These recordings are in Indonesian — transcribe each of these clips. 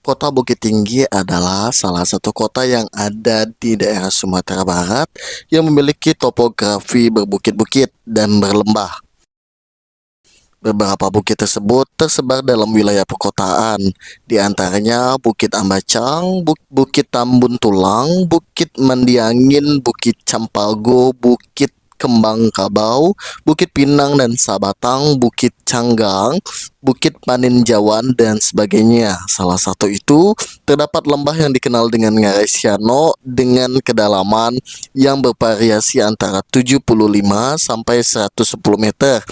Kota Bukit Tinggi adalah salah satu kota yang ada di daerah Sumatera Barat yang memiliki topografi berbukit-bukit dan berlembah. Beberapa bukit tersebut tersebar dalam wilayah perkotaan, di antaranya Bukit Ambacang, Bukit Tambun Tulang, Bukit Mandiangin, Bukit Campago, Bukit Kembang Kabau, Bukit Pinang dan Sabatang, Bukit Canggang, Bukit Paninjauan, dan sebagainya. Salah satu itu terdapat lembah yang dikenal dengan Ngarai Siano dengan kedalaman yang bervariasi antara 75 sampai 110 meter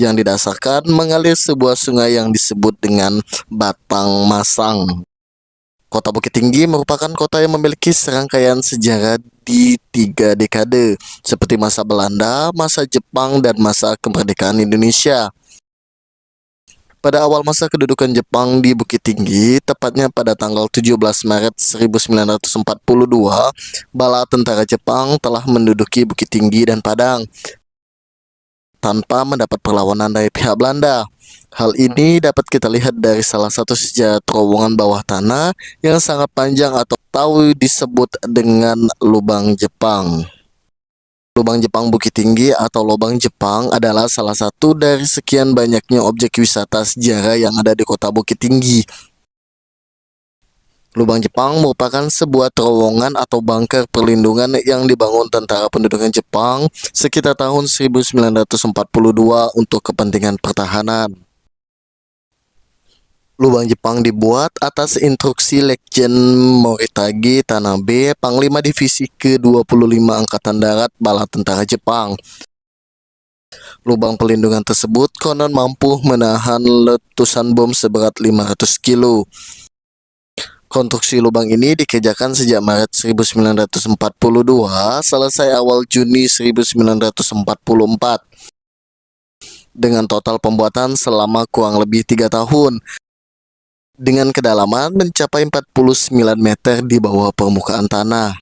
yang didasarkan mengalir sebuah sungai yang disebut dengan Batang Masang. Kota Bukit Tinggi merupakan kota yang memiliki serangkaian sejarah di 3 dekade, seperti masa Belanda, masa Jepang, dan masa kemerdekaan Indonesia. Pada awal masa kedudukan Jepang di Bukit Tinggi, tepatnya pada tanggal 17 Maret 1942, bala tentara Jepang telah menduduki Bukit Tinggi dan Padang tanpa mendapat perlawanan dari pihak Belanda. Hal ini dapat kita lihat dari salah satu sejarah terowongan bawah tanah yang sangat panjang atau disebut dengan Lubang Jepang. Lubang Jepang Bukit Tinggi atau Lubang Jepang adalah salah satu dari sekian banyaknya objek wisata sejarah yang ada di kota Bukit Tinggi. Lubang Jepang merupakan sebuah terowongan atau bunker perlindungan yang dibangun tentara pendudukan Jepang sekitar tahun 1942 untuk kepentingan pertahanan. Lubang Jepang dibuat atas instruksi Letjen Moritagi Tanabe, Panglima Divisi ke-25 Angkatan Darat Bala Tentara Jepang. Lubang pelindungan tersebut konon mampu menahan letusan bom seberat 500 kilo. Konstruksi lubang ini dikerjakan sejak Maret 1942, selesai awal Juni 1944. Dengan total pembuatan selama kurang lebih 3 tahun. Dengan kedalaman mencapai 49 meter di bawah permukaan tanah.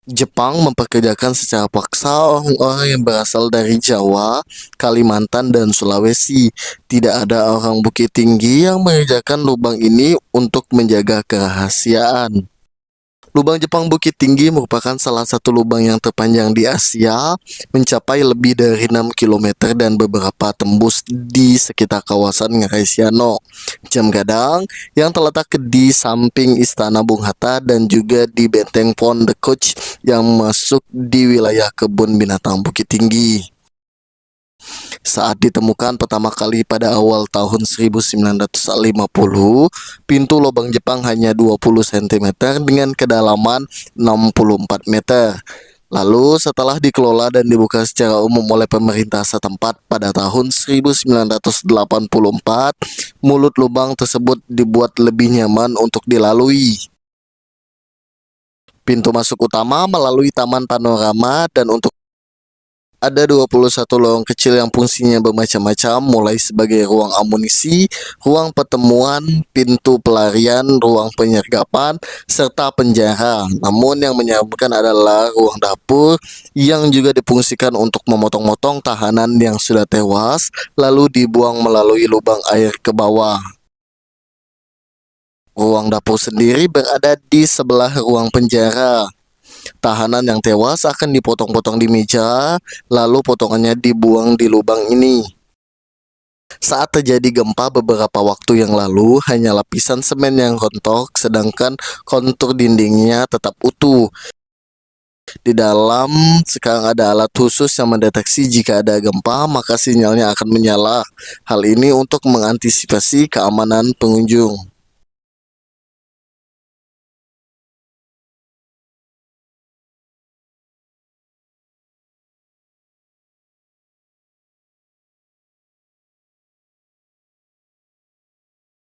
Jepang memperkerjakan secara paksa orang-orang yang berasal dari Jawa, Kalimantan, dan Sulawesi. Tidak ada orang Bukit Tinggi yang mengerjakan lubang ini untuk menjaga kerahasiaan. Lubang Jepang Bukit Tinggi merupakan salah satu lubang yang terpanjang di Asia, mencapai lebih dari 6 km dan beberapa tembus di sekitar kawasan Ngarai Siano, Jam Gadang, yang terletak di samping Istana Bung Hatta, dan juga di Benteng Pon de Koch yang masuk di wilayah kebun binatang Bukit Tinggi. Saat ditemukan pertama kali pada awal tahun 1950, pintu lubang Jepang hanya 20 cm dengan kedalaman 64 meter. Lalu setelah dikelola dan dibuka secara umum oleh pemerintah setempat pada tahun 1984, mulut lubang tersebut dibuat lebih nyaman untuk dilalui. Pintu masuk utama melalui taman panorama, dan untuk ada 21 lorong kecil yang fungsinya bermacam-macam, mulai sebagai ruang amunisi, ruang pertemuan, pintu pelarian, ruang penyergapan, serta penjara. Namun yang menyeramkan adalah ruang dapur yang juga difungsikan untuk memotong-motong tahanan yang sudah tewas, lalu dibuang melalui lubang air ke bawah. Ruang dapur sendiri berada di sebelah ruang penjara. Tahanan yang tewas akan dipotong-potong di meja, lalu potongannya dibuang di lubang ini. Saat terjadi gempa beberapa waktu yang lalu, hanya lapisan semen yang rontok, sedangkan kontur dindingnya tetap utuh. Di dalam sekarang ada alat khusus yang mendeteksi jika ada gempa, maka sinyalnya akan menyala. Hal ini untuk mengantisipasi keamanan pengunjung.